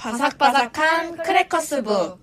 바삭바삭한 크래커스부.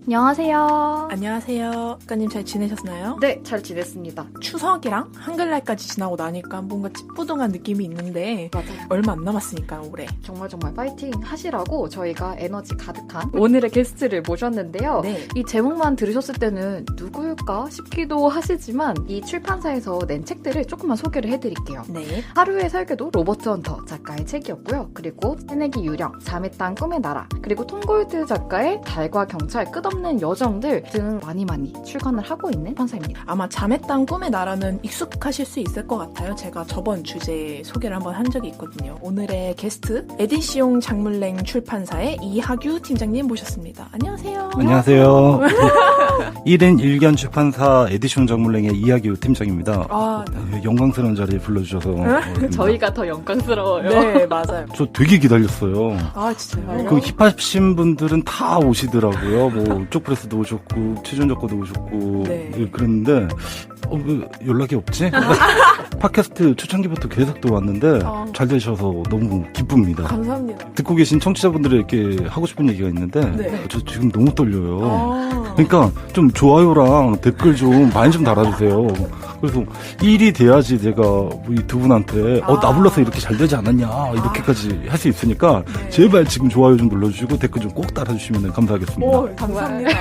안녕하세요. 안녕하세요. 작가님 잘 지내셨나요? 네, 잘 지냈습니다. 추석이랑 한글날까지 지나고 나니까 뭔가 찌뿌둥한 느낌이 있는데 맞아요. 얼마 안 남았으니까 올해. 정말 파이팅 하시라고 저희가 에너지 가득한 오늘의 게스트를 모셨는데요. 네. 이 제목만 들으셨을 때는 누구일까 싶기도 하시지만 이 출판사에서 낸 책들을 조금만 소개를 해드릴게요. 네. 하루의 설계도 로버트 헌터 작가의 책이었고요. 그리고 새내기 유령, 잠의 땅 꿈의 나라, 그리고 톰 골드 작가의 달과 경찰 끝없는 여정들 등 많이 출간을 하고 있는 출판사입니다. 아마 잠의 땅 꿈의 나라는 익숙하실 수 있을 것 같아요. 제가 저번 주제에 소개를 한번 한 적이 있거든요. 오늘의 게스트 에디시옹 장물랭 출판사의 이하규 팀장님 모셨습니다. 안녕하세요. 안녕하세요. 1인 1견 출판사 에디시옹 장물랭의 이하규 팀장입니다. 영광스러운 자리에 불러주셔서 저희가 더 영광스러워요. 네, 맞아요. 저 되게 기다렸어요. 아, 진짜요? 그 힙하신 분들은 다 오시더라고요. 뭐 쪽프레스도 오셨고 최준 작가도 오셨고 네. 그랬는데 왜 연락이 없지? 팟캐스트 초창기부터 계속 들어왔는데 잘 되셔서 너무 기쁩니다. 감사합니다. 듣고 계신 청취자분들에게 하고 싶은 얘기가 있는데 네. 저 지금 너무 떨려요. 그러니까 좀 좋아요랑 댓글 좀 많이 좀 달아주세요. 그래서 일이 돼야지 제가 이 두 분한테 나 불러서 이렇게 잘 되지 않았냐 이렇게까지 할 수 있으니까 네. 제발 지금 좋아요 좀 눌러주시고 댓글 좀 꼭 달아주시면 감사하겠습니다. 오, 감사합니다.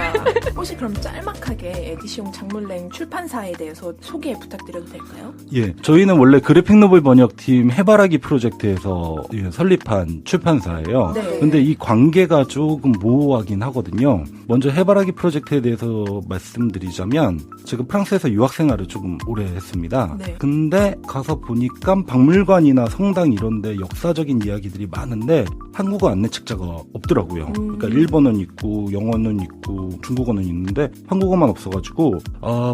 혹시 그럼 짤막하게 에디시옹 장물랭 출판사에 대해서 소개 부탁드려도 될까요? 예, 저희는 원래 그래픽 노블 번역팀 해바라기 프로젝트에서 설립한 출판사예요. 네. 근데 이 관계가 조금 모호하긴 하거든요. 먼저 해바라기 프로젝트에 대해서 말씀드리자면 제가 프랑스에서 유학 생활을 조금 오래 했습니다. 네. 근데 가서 보니까 박물관이나 성당 이런 데 역사적인 이야기들이 많은데 한국어 안내 책자가 없더라고요. 그러니까 일본어는 있고 영어는 있고 중국어는 있는데 한국어만 없어가지고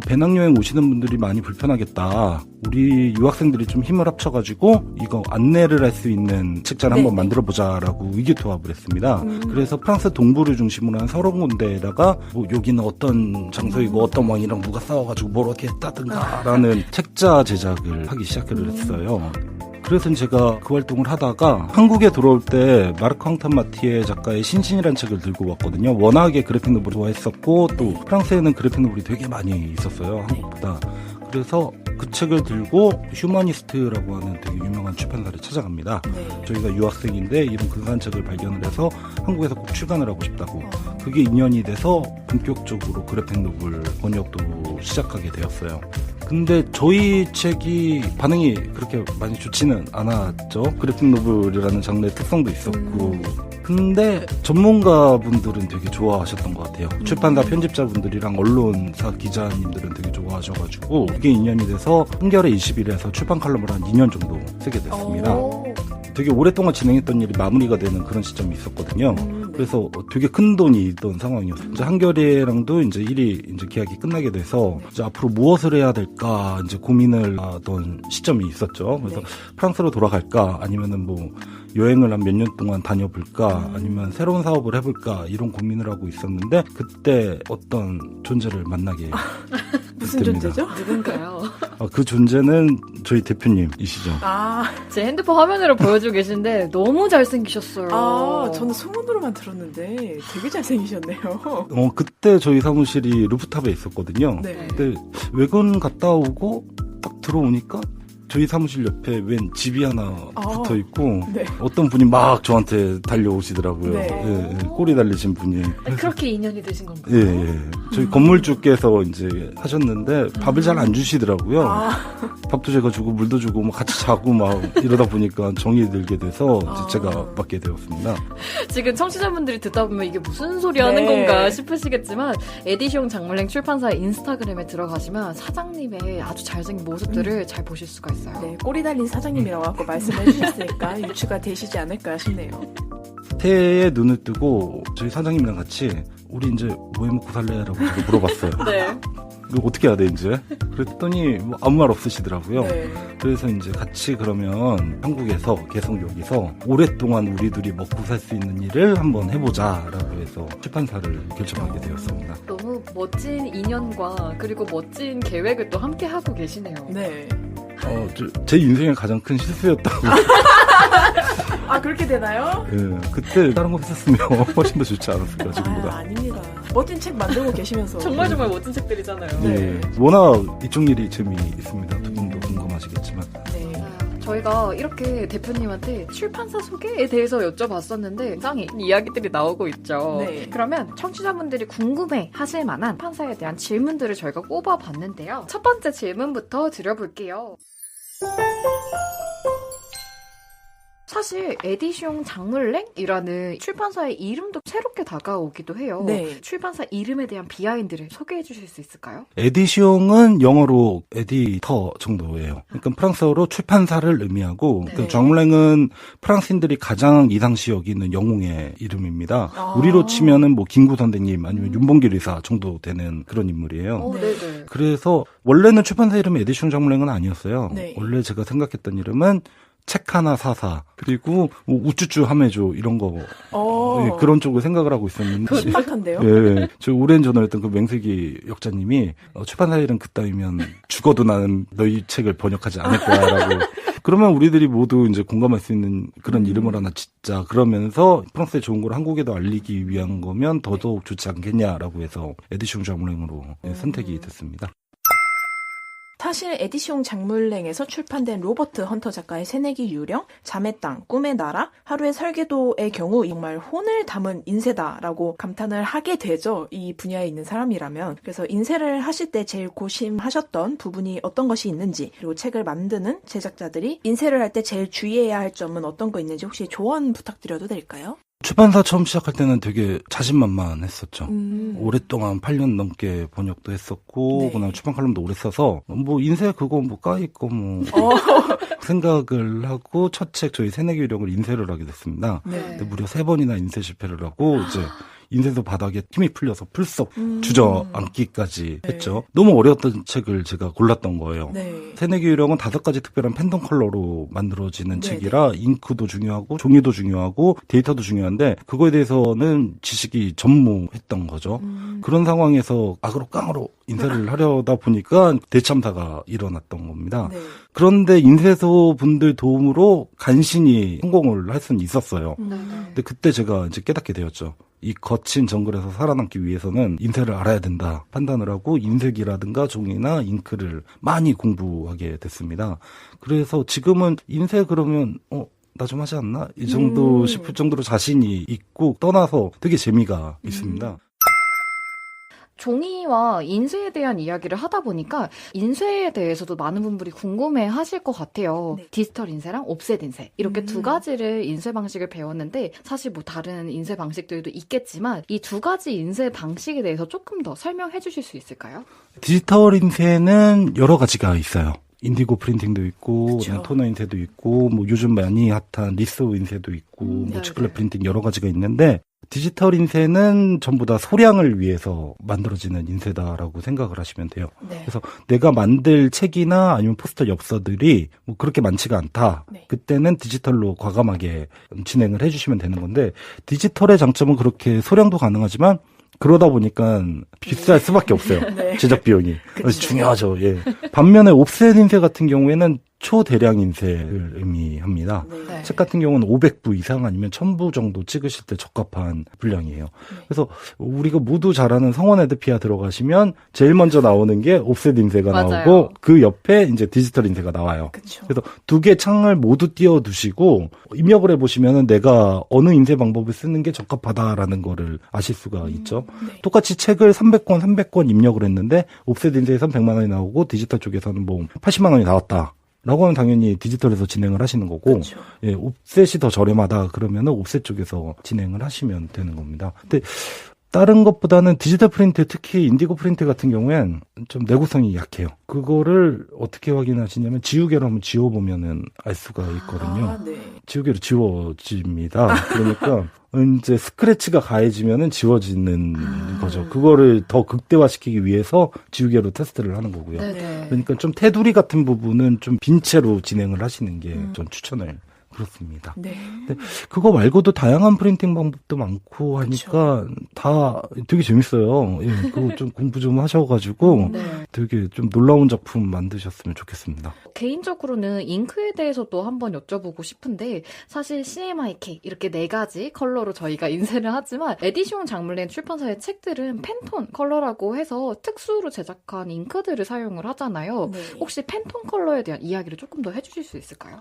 배낭여행 오시는 분들이 많이 불편하겠다. 우리 유학생들이 좀 힘을 합쳐가지고 이거 안내를 할 수 있는 책자를 한번 만들어보자라고 의기투합을 했습니다. 그래서 프랑스 동부를 중심으로 한 30군데에다가 뭐 여기는 어떤 장소이고 어떤 왕이랑 누가 싸워가지고 뭘 어떻게 했다든가라는 책자 제작을 하기 시작을 했어요. 그래서 제가 그 활동을 하다가 한국에 들어올 때 마르크 앙탄마티에 작가의 신신이라는 책을 들고 왔거든요. 워낙에 그래픽 노블을 좋아했었고 또 프랑스에는 그래픽 노블이 되게 많이 있었어요. 한국보다. 그래서 그 책을 들고 휴머니스트라고 하는 되게 유명한 출판사를 찾아갑니다. 네. 저희가 유학생인데 이런 근사한 책을 발견을 해서 한국에서 꼭 출간을 하고 싶다고. 그게 인연이 돼서 본격적으로 그래픽 노블 번역도 시작하게 되었어요. 근데 저희 책이 반응이 그렇게 많이 좋지는 않았죠. 그래픽 노블이라는 장르의 특성도 있었고. 근데 전문가분들은 되게 좋아하셨던 것 같아요. 출판사 편집자분들이랑 언론사 기자님들은 되게 좋아하셔가지고 그게 인연이 돼서 한겨레 21에서 출판 칼럼을 한 2년 정도 쓰게 됐습니다. 되게 오랫동안 진행했던 일이 마무리가 되는 그런 시점이 있었거든요. 그래서 되게 큰 돈이 있던 상황이었어요. 이제 한겨레랑도 이제 일이 이제 계약이 끝나게 돼서 이제 앞으로 무엇을 해야 될까 이제 고민을 하던 시점이 있었죠. 그래서 프랑스로 돌아갈까 아니면은 뭐 여행을 한 몇 년 동안 다녀볼까 아니면 새로운 사업을 해볼까 이런 고민을 하고 있었는데 그때 어떤 존재를 만나게 무슨 됩니다. 존재죠? 누군가요? 그 존재는 저희 대표님이시죠. 제 핸드폰 화면으로 보여주고 계신데 너무 잘생기셨어요. 저는 소문으로만 들었는데 되게 잘생기셨네요. 그때 저희 사무실이 루프탑에 있었거든요. 네. 근데 외근 갔다 오고 딱 들어오니까 저희 사무실 옆에 웬 집이 하나 붙어 있고 네. 어떤 분이 막 저한테 달려오시더라고요. 네. 꼬리 달리신 분이. 그렇게 인연이 되신 건가요? 예. 저희 건물주께서 이제 하셨는데 밥을 잘 안 주시더라고요. 밥도 제가 주고 물도 주고 막 같이 자고 막 이러다 보니까 정이 들게 돼서 이제 제가 맡게 되었습니다. 지금 청취자분들이 듣다 보면 이게 무슨 소리 하는 네. 건가 싶으시겠지만 에디시옹 장물랭 출판사의 인스타그램에 들어가시면 사장님의 아주 잘생긴 모습들을 잘 보실 수가 있어요. 네, 꼬리 달린 사장님이라고 아까 말씀해 주셨으니까 유추가 되시지 않을까 싶네요. 새해에 눈을 뜨고 저희 사장님이랑 같이 우리 이제 뭐 해먹고 살래라고 제가 물어봤어요. 네. 이거 어떻게 해야 돼 이제? 그랬더니 뭐 아무 말 없으시더라고요. 네. 그래서 이제 같이 그러면 한국에서 계속 여기서 오랫동안 우리들이 먹고 살 수 있는 일을 한번 해보자라고 해서 출판사를 결정하게 되었습니다. 너무 멋진 인연과 그리고 멋진 계획을 또 함께 하고 계시네요. 네. 제 인생의 가장 큰 실수였다고. 아, 그렇게 되나요? 예, 그때 다른 거 했었으면 훨씬 더 좋지 않았을까 지금보다. 아닙니다. 멋진 책 만들고 계시면서. 정말 멋진 책들이잖아요. 네. 워낙 이쪽 일이 재미있습니다. 두 분도 궁금하시겠지만. 네. 저희가 이렇게 대표님한테 출판사 소개에 대해서 여쭤봤었는데 굉장히 이야기들이 나오고 있죠. 네. 그러면 청취자분들이 궁금해 하실 만한 출판사에 대한 질문들을 저희가 꼽아봤는데요. 첫 번째 질문부터 드려볼게요. 사실 에디숑 장물랭이라는 출판사의 이름도 새롭게 다가오기도 해요. 네. 출판사 이름에 대한 비하인드를 소개해 주실 수 있을까요? 에디숑은 영어로 에디터 정도예요. 그러니까 프랑스어로 출판사를 의미하고 네. 그 장물랭은 프랑스인들이 가장 이상시 여기는 영웅의 이름입니다. 아. 우리로 치면은 뭐 김구 선생님 아니면 윤봉길 의사 정도 되는 그런 인물이에요. 네. 네네. 그래서 원래는 출판사 이름이 에디숑 장물랭은 아니었어요. 네. 원래 제가 생각했던 이름은 책 하나 사사 그리고 뭐 우쭈쭈 하메조 이런 거 예, 그런 쪽을 생각을 하고 있었는데 신박한데요? 예, 저 오랜 전에 했던 그 맹세기 역자님이 출판사 일은 그따위면 죽어도 나는 너희 책을 번역하지 않을 거야라고 그러면 우리들이 모두 이제 공감할 수 있는 그런 이름을 하나 짓자 그러면서 프랑스의 좋은 걸 한국에도 알리기 위한 거면 더더욱 좋지 않겠냐라고 해서 에디숑 장물랭으로 선택이 됐습니다. 사실 에디숑 장물랭에서 출판된 로버트 헌터 작가의 새내기 유령, 잠의 땅, 꿈의 나라, 하루의 설계도의 경우 정말 혼을 담은 인쇄다라고 감탄을 하게 되죠. 이 분야에 있는 사람이라면. 그래서 인쇄를 하실 때 제일 고심하셨던 부분이 어떤 것이 있는지, 그리고 책을 만드는 제작자들이 인쇄를 할 때 제일 주의해야 할 점은 어떤 거 있는지 혹시 조언 부탁드려도 될까요? 출판사 처음 시작할 때는 되게 자신만만했었죠. 오랫동안 8년 넘게 번역도 했었고, 네. 그다음 출판 칼럼도 오래 써서 뭐 인쇄 그거 뭐 까이 거 뭐 생각을 하고 첫 책 저희 새내기 유령을 인쇄를 하게 됐습니다. 네. 근데 무려 3번이나 인쇄 실패를 하고 이제 인쇄도 바닥에 힘이 풀려서 풀썩 주저앉기까지 했죠. 너무 어려웠던 책을 제가 골랐던 거예요. 네. 새내기 유령은 5가지 특별한 팬덤 컬러로 만들어지는 네네. 책이라 잉크도 중요하고 종이도 중요하고 데이터도 중요한데 그거에 대해서는 지식이 전무했던 거죠. 그런 상황에서 악으로 깡으로 인쇄를 하려다 보니까 대참사가 일어났던 겁니다. 네. 그런데 인쇄소 분들 도움으로 간신히 성공을 할 수는 있었어요. 근데 그때 제가 이제 깨닫게 되었죠. 이 거친 정글에서 살아남기 위해서는 인쇄를 알아야 된다 판단을 하고 인쇄기라든가 종이나 잉크를 많이 공부하게 됐습니다. 그래서 지금은 인쇄 그러면 나 좀 하지 않나? 이 정도 싶을 정도로 자신이 있고 떠나서 되게 재미가 있습니다. 종이와 인쇄에 대한 이야기를 하다 보니까 인쇄에 대해서도 많은 분들이 궁금해 하실 것 같아요. 네. 디지털 인쇄랑 옵셋 인쇄. 이렇게 두 가지를 인쇄 방식을 배웠는데 사실 뭐 다른 인쇄 방식들도 있겠지만 이 두 가지 인쇄 방식에 대해서 조금 더 설명해 주실 수 있을까요? 디지털 인쇄는 여러 가지가 있어요. 인디고 프린팅도 있고, 그쵸. 토너 인쇄도 있고, 뭐 요즘 많이 핫한 리소 인쇄도 있고, 뭐 네네. 초콜릿 프린팅 여러 가지가 있는데, 디지털 인쇄는 전부 다 소량을 위해서 만들어지는 인쇄다라고 생각을 하시면 돼요. 네. 그래서 내가 만들 책이나 아니면 포스터 엽서들이 뭐 그렇게 많지가 않다. 네. 그때는 디지털로 과감하게 진행을 해주시면 되는 건데, 디지털의 장점은 그렇게 소량도 가능하지만, 그러다 보니까 비쌀 수밖에 없어요. 네. 제작 비용이. 그쵸. 중요하죠. 예. 반면에 옵셋 인쇄 같은 경우에는 초대량 인쇄를 의미합니다. 네. 책 같은 경우는 500부 이상 아니면 1000부 정도 찍으실 때 적합한 분량이에요. 그래서 우리가 모두 잘 아는 성원 에드피아 들어가시면 제일 먼저 나오는 게 옵셋 인쇄가 맞아요. 나오고 그 옆에 이제 디지털 인쇄가 나와요. 그쵸. 그래서 두 개 창을 모두 띄워두시고 입력을 해보시면은 내가 어느 인쇄 방법을 쓰는 게 적합하다라는 거를 아실 수가 있죠. 네. 똑같이 책을 300권 입력을 했는데 옵셋 인쇄에서는 100만 원이 나오고 디지털 쪽에서는 뭐 80만 원이 나왔다. 라고 하면 당연히 디지털에서 진행을 하시는 거고, 그쵸. 예, 옵셋이 더 저렴하다 그러면은 옵셋 쪽에서 진행을 하시면 되는 겁니다. 근데 다른 것보다는 디지털 프린트, 특히 인디고 프린트 같은 경우엔 좀 내구성이 약해요. 그거를 어떻게 확인하시냐면 지우개로 한번 지워보면은 알 수가 있거든요. 아, 네. 지우개로 지워집니다. 그러니까 이제 스크래치가 가해지면은 지워지는 거죠. 그거를 더 극대화시키기 위해서 지우개로 테스트를 하는 거고요. 네네. 그러니까 좀 테두리 같은 부분은 좀 빈 채로 진행을 하시는 게 전 추천을 그렇습니다. 네. 근데 그거 말고도 다양한 프린팅 방법도 많고 하니까 다 되게 재밌어요. 예, 그거 좀 공부 좀 하셔가지고 네. 되게 좀 놀라운 작품 만드셨으면 좋겠습니다. 개인적으로는 잉크에 대해서도 한번 여쭤보고 싶은데 사실 CMYK 이렇게 4가지 컬러로 저희가 인쇄를 하지만 에디시온 장물렌 출판사의 책들은 팬톤 컬러라고 해서 특수로 제작한 잉크들을 사용을 하잖아요. 네. 혹시 팬톤 컬러에 대한 이야기를 조금 더 해주실 수 있을까요?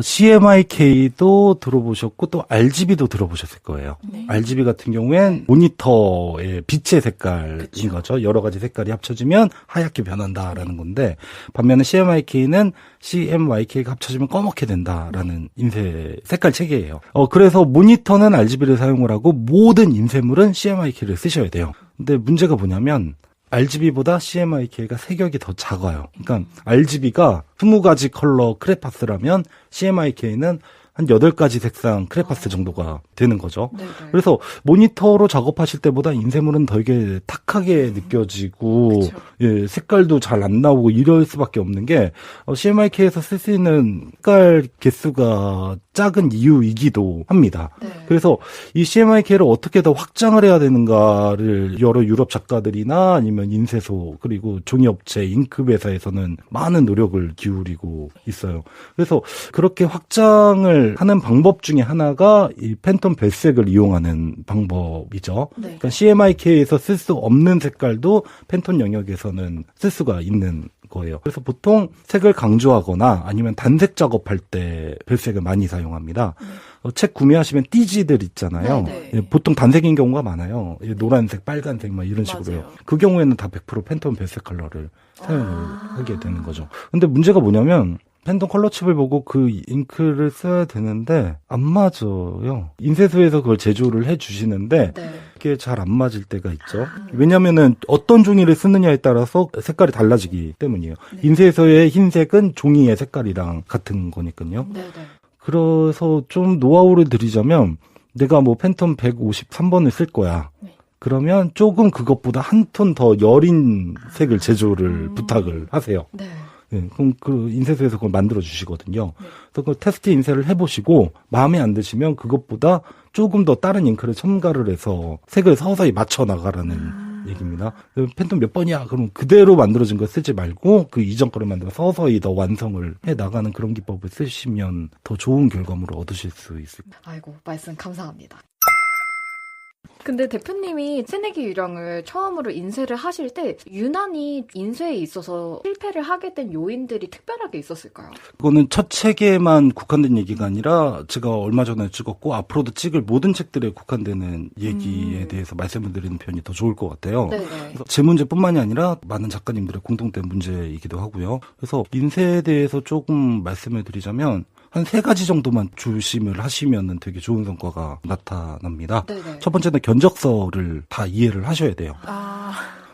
CMYK도 들어보셨고 또 RGB도 들어보셨을 거예요. 네. RGB 같은 경우엔 모니터의 빛의 색깔인 거죠. 여러 가지 색깔이 합쳐지면 하얗게 변한다라는 건데 반면에 CMYK는 CMYK가 합쳐지면 검게 된다라는 인쇄 색깔 체계예요. 그래서 모니터는 RGB를 사용을 하고 모든 인쇄물은 CMYK를 쓰셔야 돼요. 근데 문제가 뭐냐면 RGB보다 CMYK가 색역이 더 작아요. 그러니까 RGB가 20가지 컬러 크레파스라면 CMYK는 한 8가지 색상 크레파스 정도가 되는 거죠. 네네. 그래서 모니터로 작업하실 때보다 인쇄물은 되게 탁하게 느껴지고 그쵸. 예, 색깔도 잘 안 나오고 이럴 수밖에 없는 게 CMYK에서 쓸 수 있는 색깔 개수가 작은 이유이기도 합니다. 네. 그래서 이 CMYK를 어떻게 더 확장을 해야 되는가를 여러 유럽 작가들이나 아니면 인쇄소 그리고 종이업체, 잉크회사에서는 많은 노력을 기울이고 있어요. 그래서 그렇게 확장을 하는 방법 중에 하나가 이 팬톤 벨색을 이용하는 방법이죠. 네. 그러니까 CMYK에서 쓸 수 없는 색깔도 팬톤 영역에서는 쓸 수가 있는 거예요. 그래서 보통 색을 강조하거나 아니면 단색 작업할 때 벨색을 많이 사용합니다. 책 구매하시면 띠지들 있잖아요. 네. 예, 보통 단색인 경우가 많아요. 예, 노란색, 빨간색 막 이런 식으로요. 맞아요. 그 경우에는 다 100% 팬톤 벨색 컬러를 사용을 하게 되는 거죠. 근데 문제가 뭐냐면 팬톤 컬러칩을 보고 그 잉크를 써야 되는데 안 맞아요. 인쇄소에서 그걸 제조를 해주시는데 네. 그게 잘 안 맞을 때가 있죠. 왜냐면은 어떤 종이를 쓰느냐에 따라서 색깔이 달라지기 때문이에요. 네. 인쇄소의 흰색은 종이의 색깔이랑 같은 거니까요. 네네. 그래서 좀 노하우를 드리자면 내가 뭐 팬톤 153번을 쓸 거야. 네. 그러면 조금 그것보다 한 톤 더 여린 색을 제조를 부탁을 하세요. 네. 네, 그럼 그 인쇄소에서 그걸 만들어 주시거든요. 그래서 그 테스트 인쇄를 해보시고 마음에 안 드시면 그것보다 조금 더 다른 잉크를 첨가를 해서 색을 서서히 맞춰 나가라는 얘기입니다. 팬톤 몇 번이야? 그럼 그대로 만들어진 거 쓰지 말고 그 이전 거를 만들어 서서히 더 완성을 해 나가는 그런 기법을 쓰시면 더 좋은 결과물을 얻으실 수 있을 거예요. 아이고, 말씀 감사합니다. 근데 대표님이 새내기 유령을 처음으로 인쇄를 하실 때 유난히 인쇄에 있어서 실패를 하게 된 요인들이 특별하게 있었을까요? 그거는 첫 책에만 국한된 얘기가 아니라 제가 얼마 전에 찍었고 앞으로도 찍을 모든 책들에 국한되는 얘기에 대해서 말씀을 드리는 편이 더 좋을 것 같아요. 네네. 그래서 제 문제뿐만이 아니라 많은 작가님들의 공통된 문제이기도 하고요. 그래서 인쇄에 대해서 조금 말씀을 드리자면 한 3가지 정도만 조심을 하시면 되게 좋은 성과가 나타납니다. 네네. 첫 번째는 견적서를 다 이해를 하셔야 돼요.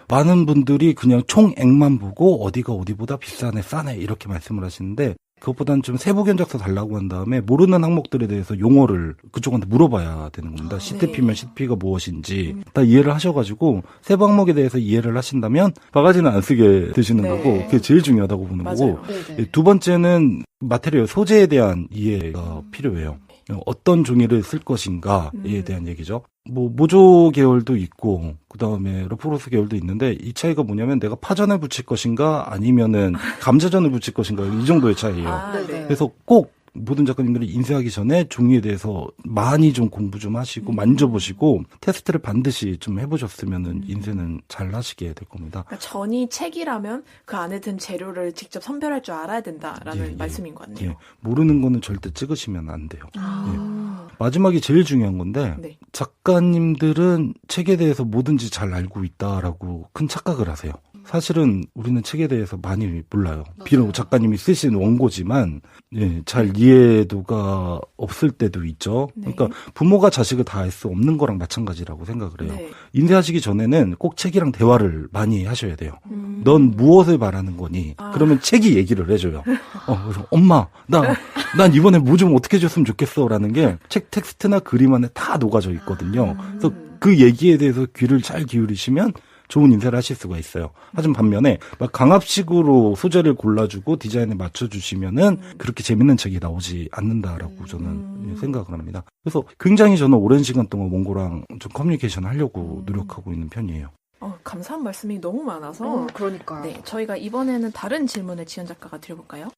많은 분들이 그냥 총액만 보고 어디가 어디보다 비싸네 싸네 이렇게 말씀을 하시는데 그것보다는 좀 세부 견적서 달라고 한 다음에 모르는 항목들에 대해서 용어를 그쪽한테 물어봐야 되는 겁니다. CTP면 CTP가 무엇인지 다 이해를 하셔가지고 세부 항목에 대해서 이해를 하신다면 바가지는 안 쓰게 되시는 네. 거고 그게 제일 중요하다고 보는 맞아요. 거고 네네. 두 번째는 마테리얼 소재에 대한 이해가 필요해요. 어떤 종이를 쓸 것인가에 대한 얘기죠. 뭐 모조 계열도 있고 그다음에 러프로스 계열도 있는데 이 차이가 뭐냐면 내가 파전을 붙일 것인가 아니면은 감자전을 붙일 것인가 이 정도의 차이예요. 네네. 그래서 꼭 모든 작가님들이 인쇄하기 전에 종이에 대해서 많이 좀 공부 좀 하시고 만져보시고 테스트를 반드시 좀 해보셨으면은 인쇄는 잘 하시게 될 겁니다. 그러니까 전이 책이라면 그 안에 든 재료를 직접 선별할 줄 알아야 된다라는 예. 말씀인 것 같네요. 예, 모르는 거는 절대 찍으시면 안 돼요. 아. 마지막이 제일 중요한 건데 네. 작가님들은 책에 대해서 뭐든지 잘 알고 있다라고 큰 착각을 하세요. 사실은 우리는 책에 대해서 많이 몰라요. 비록 작가님이 쓰신 원고지만 예, 잘 이해도가 없을 때도 있죠. 네. 그러니까 부모가 자식을 다 알 수 없는 거랑 마찬가지라고 생각을 해요. 네. 인쇄하시기 전에는 꼭 책이랑 대화를 많이 하셔야 돼요. 넌 무엇을 말하는 거니? 그러면 책이 얘기를 해줘요. 그래서 엄마, 난 이번에 뭐 좀 어떻게 줬으면 좋겠어. 라는 게 책 텍스트나 그림 안에 다 녹아져 있거든요. 그래서 그 얘기에 대해서 귀를 잘 기울이시면 좋은 인쇄를 하실 수가 있어요. 하지만 반면에 막 강압식으로 소재를 골라주고 디자인에 맞춰주시면은 그렇게 재밌는 책이 나오지 않는다라고 저는 생각을 합니다. 그래서 굉장히 저는 오랜 시간 동안 몽고랑 좀 커뮤니케이션 하려고 노력하고 있는 편이에요. 감사한 말씀이 너무 많아서 그러니까요. 네, 저희가 이번에는 다른 질문을 지연 작가가 드려볼까요?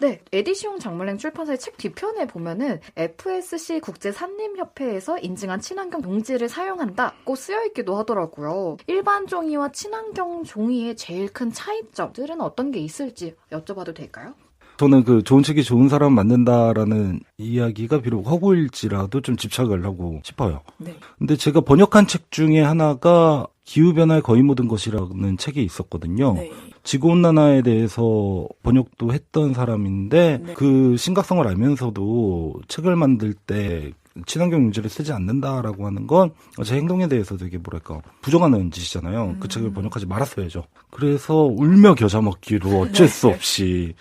네, 에디시용 장물랭 출판사의 책 뒤편에 보면은 FSC 국제산림협회에서 인증한 친환경 종지를 사용한다고 쓰여있기도 하더라고요. 일반 종이와 친환경 종이의 제일 큰 차이점들은 어떤 게 있을지 여쭤봐도 될까요? 저는 그 좋은 책이 좋은 사람 만든다라는 이야기가 비록 허구일지라도 좀 집착을 하고 싶어요. 네. 근데 제가 번역한 책 중에 하나가 기후변화의 거의 모든 것이라는 책이 있었거든요. 네. 지구온난화에 대해서 번역도 했던 사람인데 네. 그 심각성을 알면서도 책을 만들 때 친환경 용지를 쓰지 않는다라고 하는 건 제 행동에 대해서 되게 뭐랄까 부정하는 짓이잖아요. 그 책을 번역하지 말았어야죠. 그래서 울며 겨자 먹기로 어쩔 수 없이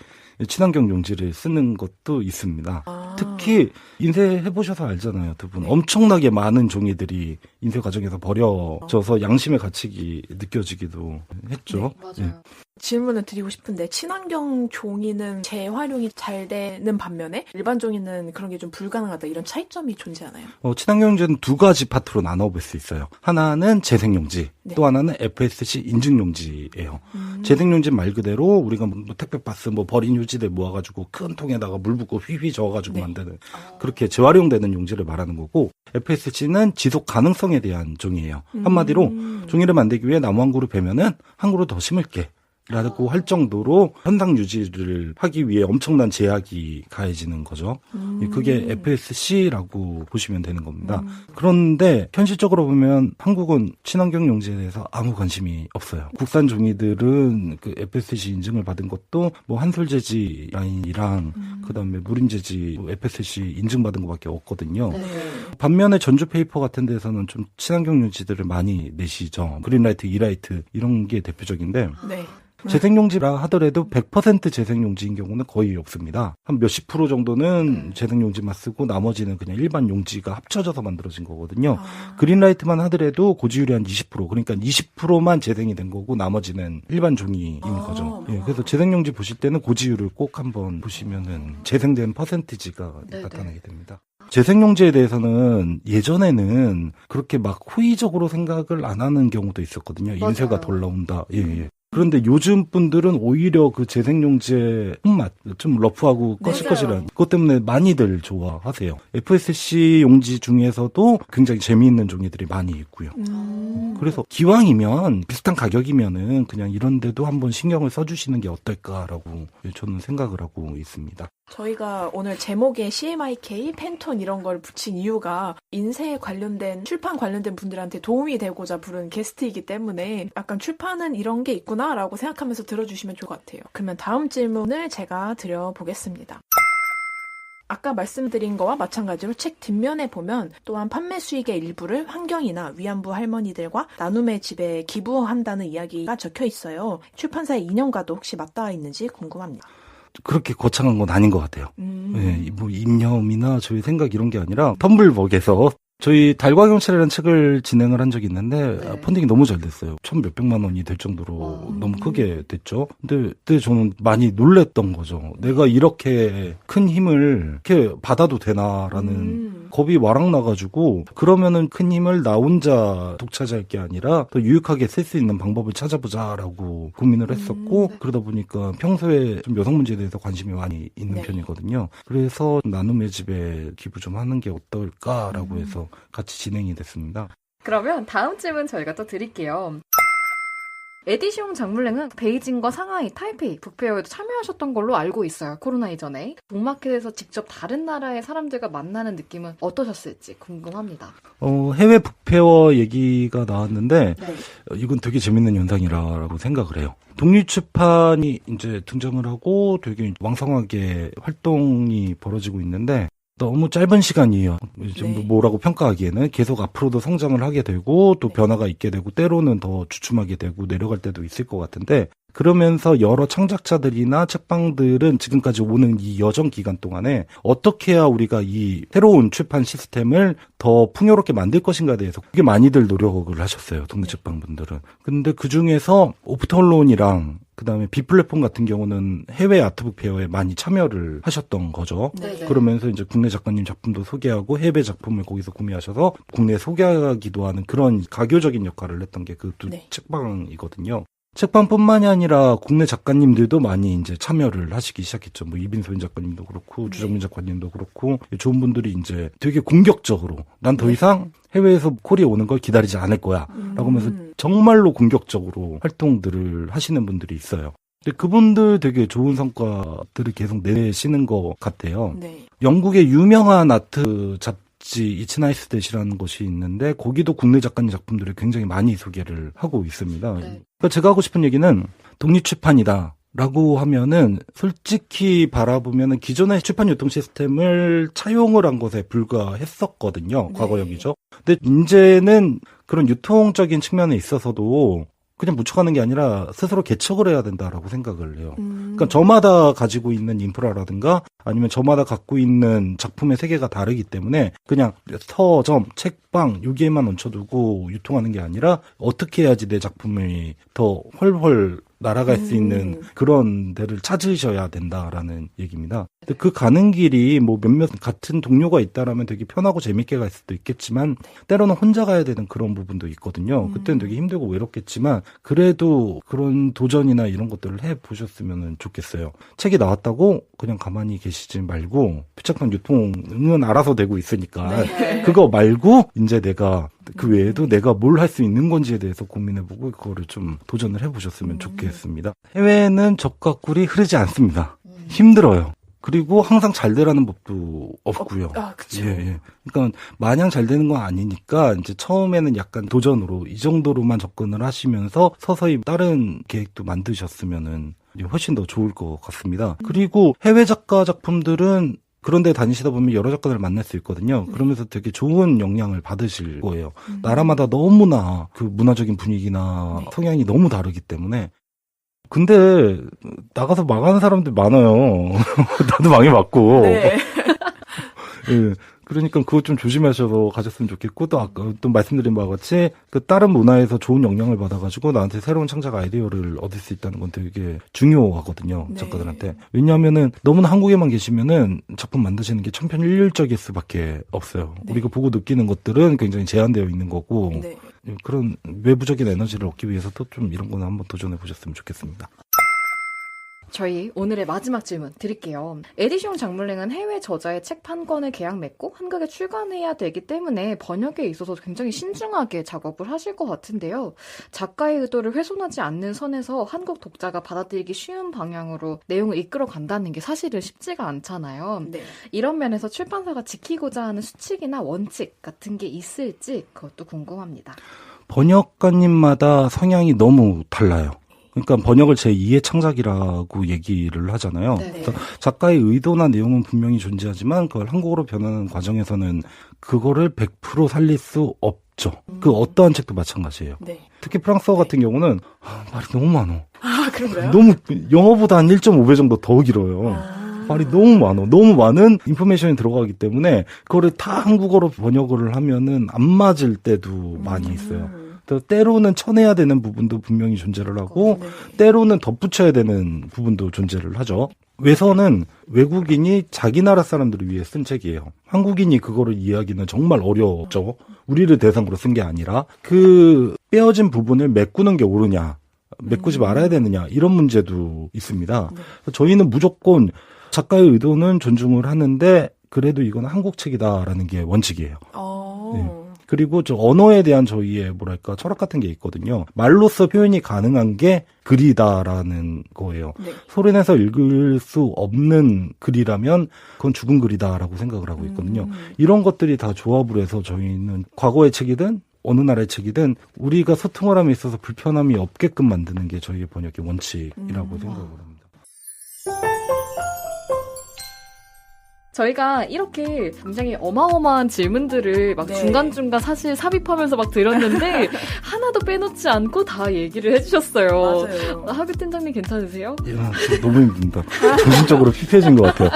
친환경 용지를 쓰는 것도 있습니다. 특히 인쇄해보셔서 알잖아요, 두 분. 엄청나게 많은 종이들이 인쇄 과정에서 버려져서 양심의 가책이 느껴지기도 했죠. 네, 맞아요. 질문을 드리고 싶은데 친환경 종이는 재활용이 잘 되는 반면에 일반 종이는 그런 게 좀 불가능하다 이런 차이점이 존재하나요? 친환경 용지는 두 가지 파트로 나눠볼 수 있어요. 하나는 재생용지, 네. 또 하나는 FSC 인증용지예요. 재생용지 말 그대로 우리가 뭐 택배 박스 뭐 버린 휴지들 모아가지고 큰 통에다가 물 붓고 휘휘 저어가지고 네. 만드는 그렇게 재활용되는 용지를 말하는 거고, FSC는 지속 가능성에 대한 종이에요. 한마디로 종이를 만들기 위해 나무 한 그루 베면은 한 그루 더 심을게 라고 할 정도로 현상 유지를 하기 위해 엄청난 제약이 가해지는 거죠. 그게 FSC라고 보시면 되는 겁니다. 그런데 현실적으로 보면 한국은 친환경 용지에 대해서 아무 관심이 없어요. 국산 종이들은 그 FSC 인증을 받은 것도 뭐 한솔재지 라인이랑 그다음에 무림재지 FSC 인증받은 것밖에 없거든요. 네. 반면에 전주페이퍼 같은 데서는 좀 친환경 용지들을 많이 내시죠. 그린라이트, 이라이트 이런 게 대표적인데 네. 재생용지라 하더라도 100% 재생용지인 경우는 거의 없습니다. 한 몇십 프로 정도는 재생용지만 쓰고 나머지는 그냥 일반 용지가 합쳐져서 만들어진 거거든요. 그린라이트만 하더라도 고지율이 한 20%, 그러니까 20%만 재생이 된 거고 나머지는 일반 종이인 거죠. 예, 그래서 재생용지 보실 때는 고지율을 꼭 한번 보시면은 재생된 퍼센티지가 네네. 나타나게 됩니다. 재생용지에 대해서는 예전에는 그렇게 막 호의적으로 생각을 안 하는 경우도 있었거든요. 맞아요. 인쇄가 덜 나온다. 예. 그런데 요즘 분들은 오히려 그 재생용지의 손맛, 좀 러프하고 거실거실한 그것 때문에 많이들 좋아하세요. FSC 용지 중에서도 굉장히 재미있는 종이들이 많이 있고요. 그래서 기왕이면 비슷한 가격이면은 그냥 이런 데도 한번 신경을 써주시는 게 어떨까라고 저는 생각을 하고 있습니다. 저희가 오늘 제목에 CMYK, 팬톤 이런 걸 붙인 이유가 인쇄에 관련된 출판 관련된 분들한테 도움이 되고자 부른 게스트이기 때문에 약간 출판은 이런 게 있구나라고 생각하면서 들어주시면 좋을 것 같아요. 그러면 다음 질문을 제가 드려보겠습니다. 아까 말씀드린 거와 마찬가지로 책 뒷면에 보면 또한 판매 수익의 일부를 환경이나 위안부 할머니들과 나눔의 집에 기부한다는 이야기가 적혀 있어요. 출판사의 이념과도 혹시 맞닿아 있는지 궁금합니다. 그렇게 거창한 건 아닌 것 같아요. 예, 뭐 이념이나 저희 생각 이런 게 아니라 텀블벅에서 저희 달과 경찰이라는 책을 진행을 한 적이 있는데 네. 펀딩이 너무 잘 됐어요. 1,몇백만 원이 될 정도로 너무 크게 됐죠. 근데 그때 저는 많이 놀랬던 거죠. 내가 이렇게 큰 힘을 이렇게 받아도 되나라는 겁이 와락 나가지고, 그러면은 큰 힘을 나 혼자 독차지할 게 아니라 더 유익하게 쓸 수 있는 방법을 찾아보자라고 고민을 했었고, 그러다 보니까 평소에 좀 여성 문제에 대해서 관심이 많이 있는 네. 편이거든요. 그래서 나눔의 집에 기부 좀 하는 게 어떨까라고 해서 같이 진행이 됐습니다. 그러면 다음 질문 저희가 또 드릴게요. 에디시용 장물랭은 베이징과 상하이, 타이페이, 북페어에도 참여하셨던 걸로 알고 있어요. 코로나 이전에. 북마켓에서 직접 다른 나라의 사람들과 만나는 느낌은 어떠셨을지 궁금합니다. 해외 북페어 얘기가 나왔는데 네. 이건 되게 재밌는 현상이라고 생각을 해요. 독립출판이 이제 등장을 하고 되게 왕성하게 활동이 벌어지고 있는데, 너무 짧은 시간이에요. 좀 네. 뭐라고 평가하기에는 계속 앞으로도 성장을 하게 되고 또 변화가 있게 되고 때로는 더 주춤하게 되고 내려갈 때도 있을 것 같은데 그러면서 여러 창작자들이나 책방들은 지금까지 오는 이 여정 기간 동안에 어떻게 해야 우리가 이 새로운 출판 시스템을 더 풍요롭게 만들 것인가에 대해서 되게 많이들 노력을 하셨어요. 동네 책방분들은. 근데 그중에서 오프터론이랑 그다음에 비플랫폼 같은 경우는 해외 아트북 페어에 많이 참여를 하셨던 거죠. 네. 그러면서 이제 국내 작가님 작품도 소개하고 해외 작품을 거기서 구매하셔서 국내에 소개하기도 하는 그런 가교적인 역할을 했던 게 그 두 네. 책방이거든요. 책방뿐만이 아니라 국내 작가님들도 많이 이제 참여를 하시기 시작했죠. 뭐 이빈소인 작가님도 그렇고 주정민 작가님도 그렇고 좋은 분들이 이제 되게 공격적으로 난 더 이상 해외에서 콜이 오는 걸 기다리지 않을 거야 라고 하면서 정말로 공격적으로 활동들을 하시는 분들이 있어요. 근데 그분들 되게 좋은 성과들을 계속 내시는 것 같아요. 네. 영국의 유명한 아트 잡지 It's Nice That이라는 곳이 있는데 거기도 국내 작가님 작품들을 굉장히 많이 소개를 하고 있습니다. 네. 그러니까 제가 하고 싶은 얘기는 독립출판이다 라고 하면은 솔직히 바라보면은 기존의 출판 유통 시스템을 차용을 한 것에 불과했었거든요. 네. 과거 여기죠. 근데 이제는 그런 유통적인 측면에 있어서도 그냥 묻혀가는 게 아니라 스스로 개척을 해야 된다라고 생각을 해요. 그러니까 저마다 가지고 있는 인프라라든가 아니면 저마다 갖고 있는 작품의 세계가 다르기 때문에 그냥 서점, 책방 여기에만 얹혀두고 유통하는 게 아니라 어떻게 해야지 내 작품이 더 훨훨 날아갈 수 있는 그런 데를 찾으셔야 된다라는 얘기입니다. 근데 그 가는 길이 뭐 몇몇 같은 동료가 있다라면 되게 편하고 재밌게 갈 수도 있겠지만 때로는 혼자 가야 되는 그런 부분도 있거든요. 그때는 되게 힘들고 외롭겠지만 그래도 그런 도전이나 이런 것들을 해보셨으면 좋겠어요. 책이 나왔다고 그냥 가만히 계시지 말고 표창장 유통은 알아서 되고 있으니까 네. 그거 말고 이제 내가 그 외에도 내가 뭘 할 수 있는 건지에 대해서 고민해보고 그거를 좀 도전을 해보셨으면 좋겠습니다. 해외는 적과 꿀이 흐르지 않습니다. 힘들어요. 그리고 항상 잘 되라는 법도 없고요. 그쵸. 예. 그러니까 마냥 잘 되는 건 아니니까 이제 처음에는 약간 도전으로 이 정도로만 접근을 하시면서 서서히 다른 계획도 만드셨으면은 훨씬 더 좋을 것 같습니다. 그리고 해외 작가 작품들은 그런 데 다니시다 보면 여러 작가들을 만날 수 있거든요. 그러면서 되게 좋은 영향을 받으실 거예요. 나라마다 너무나 그 문화적인 분위기나 성향이 너무 다르기 때문에. 근데 나가서 망하는 사람들 많아요. 나도 망해봤고. 네. 예. 그러니까 그거 좀 조심하셔서 가셨으면 좋겠고 또 아까 또 말씀드린 바와 같이 그 다른 문화에서 좋은 영향을 받아가지고 나한테 새로운 창작 아이디어를 얻을 수 있다는 건 되게 중요하거든요. 네. 작가들한테. 왜냐하면은 너무나 한국에만 계시면은 작품 만드시는 게 천편일률적일 수밖에 없어요. 네. 우리가 보고 느끼는 것들은 굉장히 제한되어 있는 거고 네. 그런 외부적인 에너지를 얻기 위해서도 좀 이런 거는 한번 도전해 보셨으면 좋겠습니다. 저희 오늘의 마지막 질문 드릴게요. 에디시옹 장물랭은 해외 저자의 책 한 권을 계약 맺고 한국에 출간해야 되기 때문에 번역에 있어서 굉장히 신중하게 작업을 하실 것 같은데요. 작가의 의도를 훼손하지 않는 선에서 한국 독자가 받아들이기 쉬운 방향으로 내용을 이끌어 간다는 게 사실은 쉽지가 않잖아요. 네. 이런 면에서 출판사가 지키고자 하는 수칙이나 원칙 같은 게 있을지 그것도 궁금합니다. 번역가님마다 성향이 너무 달라요. 그러니까 번역을 제2의 창작이라고 얘기를 하잖아요. 네. 그래서 작가의 의도나 내용은 분명히 존재하지만 그걸 한국어로 변하는 과정에서는 그거를 100% 살릴 수 없죠. 그 어떠한 책도 마찬가지예요. 네. 특히 프랑스어 같은 경우는 말이 너무 많아. 그런가요? 너무 영어보다 한 1.5배 정도 더 길어요. 말이 너무 많아. 너무 많은 인포메이션이 들어가기 때문에 그거를 다 한국어로 번역을 하면은 안 맞을 때도 많이 있어요. 또 때로는 쳐내야 되는 부분도 분명히 존재를 하고 때로는 덧붙여야 되는 부분도 존재를 하죠. 외서는 외국인이 자기 나라 사람들을 위해 쓴 책이에요. 한국인이 그거를 이해하기는 정말 어렵죠. 우리를 대상으로 쓴 게 아니라 그 빼어진 부분을 메꾸는 게 옳으냐 메꾸지 말아야 되느냐 이런 문제도 있습니다. 저희는 무조건 작가의 의도는 존중을 하는데 그래도 이건 한국 책이다라는 게 원칙이에요. 네. 그리고 저 언어에 대한 저희의 뭐랄까 철학 같은 게 있거든요. 말로써 표현이 가능한 게 글이다라는 거예요. 네. 소리내서 읽을 수 없는 글이라면 그건 죽은 글이다라고 생각을 하고 있거든요. 이런 것들이 다 조합을 해서 저희는 과거의 책이든 어느 나라의 책이든 우리가 소통을 함에 있어서 불편함이 없게끔 만드는 게 저희의 번역의 원칙이라고 생각을 합니다. 저희가 이렇게 굉장히 어마어마한 질문들을 막 네. 중간중간 사실 삽입하면서 막 들었는데 하나도 빼놓지 않고 다 얘기를 해주셨어요. 맞아요. 하규 팀장님 괜찮으세요? 야, 너무 힘든다. 정신적으로 피폐해진 것 같아요.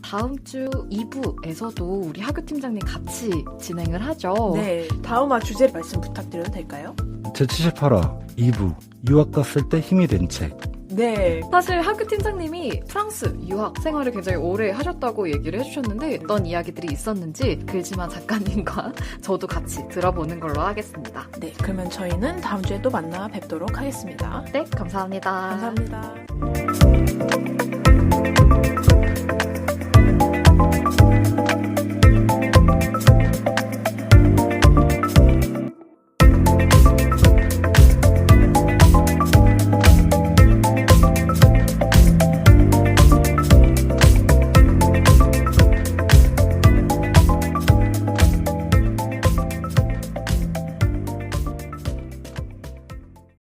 다음 주 2부에서도 우리 하규 팀장님 같이 진행을 하죠. 네, 다음 주제를 말씀 부탁드려도 될까요? 제78화 2부 유학 갔을 때 힘이 된 책. 네. 사실 하규 팀장님이 프랑스 유학 생활을 굉장히 오래 하셨다고 얘기를 해주셨는데 어떤 이야기들이 있었는지 글지만 작가님과 저도 같이 들어보는 걸로 하겠습니다. 네, 그러면 저희는 다음 주에 또 만나 뵙도록 하겠습니다. 네, 감사합니다. 감사합니다.